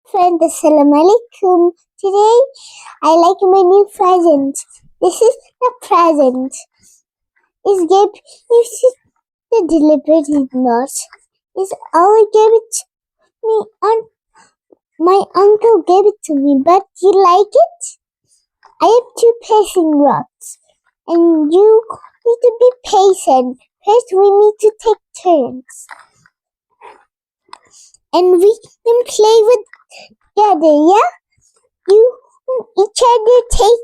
Friend, Assalamualaikum. Today I like my new present. This is the present. Is gave is the deliberate not. Is all gave it to me on my uncle gave it to me, but you like it? I have two passing rods, and you need to be patient. First we need to take turns. And we can play with together, yeah? You each other take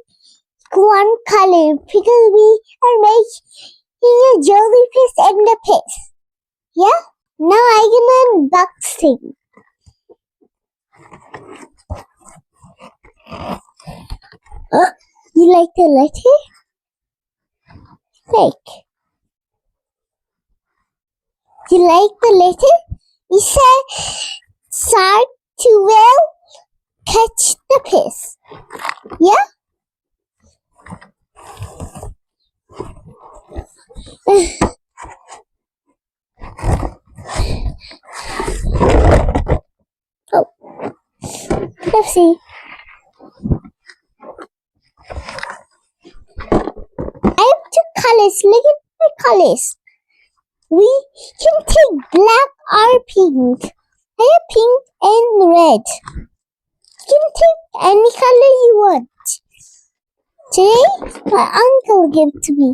one color because we are making a jellyfish and a fish. Yeah? Now I can unboxing. You like the letter? Like. You like the letter? You said start to well catch the fish. Yeah? Oh. Let's see. I have two colors. Look at my colors. We can take black or pink. I have pink and red. You can take any color you want. Today, my uncle gave it to me.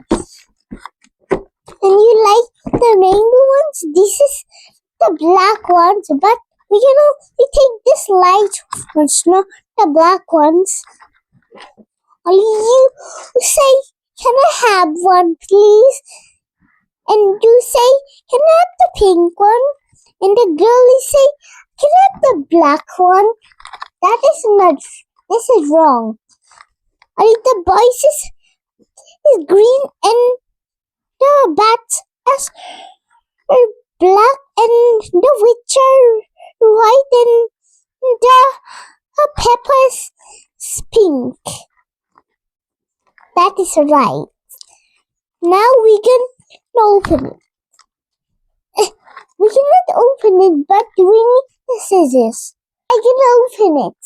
And you like the rainbow ones? This is the black ones, but we can only take this light ones, not the black ones. Only you say, can I have one, please? And you say, can I have the pink one? And the girl say, can I have the black one? That is not, this is wrong. Only the boys is green and the bats are black and the witch are white and the peppers is pink. That is right. Now we can open it. We cannot open it, but we need the scissors. I can open it.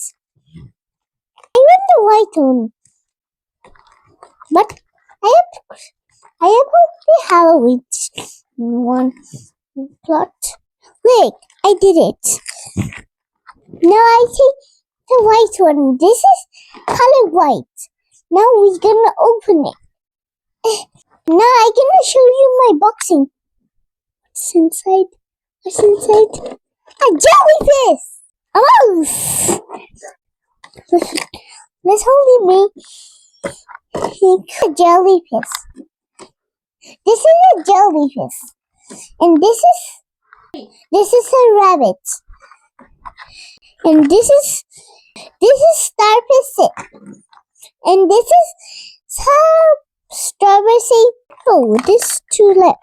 I want the white one. But I have only Halloween one plot. Look, I did it. Now I take the white one. This is color white. Now we're gonna open it. Now I'm gonna show you my boxing. What's inside? What's inside? A jellyfish! Oh! Let's only make a jellyfish. This is a jellyfish. And this is a rabbit. And this is starfish. And this is some strawberry. Oh, this too late.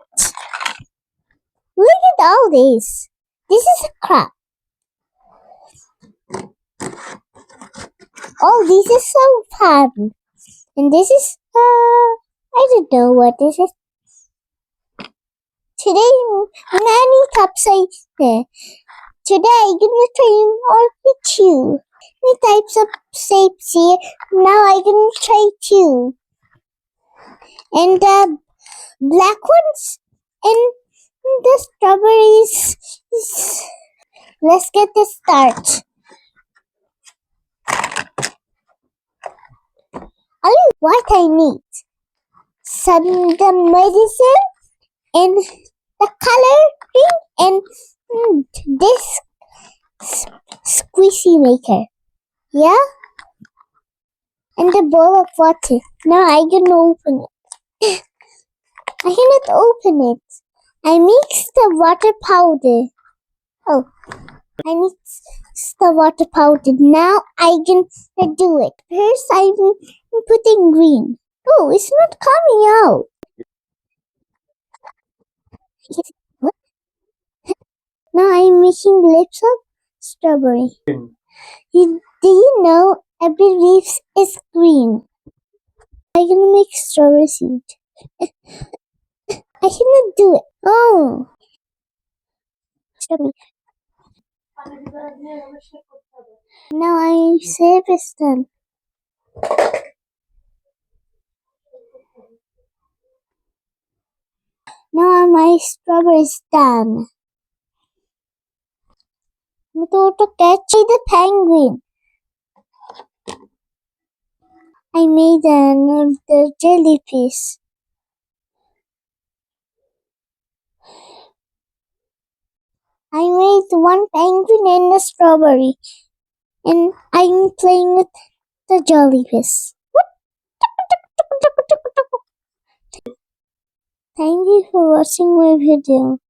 Look at all these. This is a crab. Oh, this is so fun. And this is I don't know what this is. Today, many types of today I'm gonna try all with you. Many types of shapes here. Now I'm gonna try two. And the black ones and the strawberries. Let's get the start. What I need? Some the medicine and the coloring and this squishy maker. Yeah? And the bowl of water. Now I can open it. I cannot open it. I mix the water powder. Oh, I mix the water powder. Now I can do it. First I'm putting green. Oh, it's not coming out. Now I'm making lips of strawberry. Do you know every leaf is green? I can make strawberry seed. I cannot do it. Oh, strawberry. Now I save is done. Now my strawberry is done. Without a catch the penguin. I made another jellyfish. I made one penguin and a strawberry. And I'm playing with the jellyfish. Thank you for watching my video.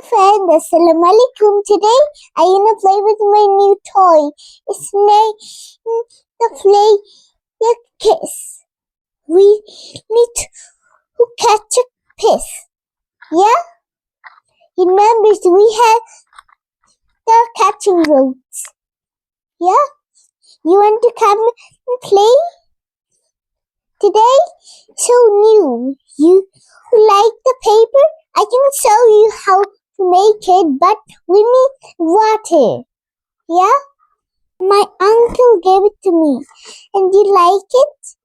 Friend, Assalamu alaikum. Today I'm gonna play with my new toy. It's named the Play Your Kiss. We need to catch a kiss. Yeah? Remember, we have the catching ropes. Yeah? You want to come and play? Today, so new. You like the paper? I can show you how to make it, but we need water. Yeah? My uncle gave it to me. And you like it?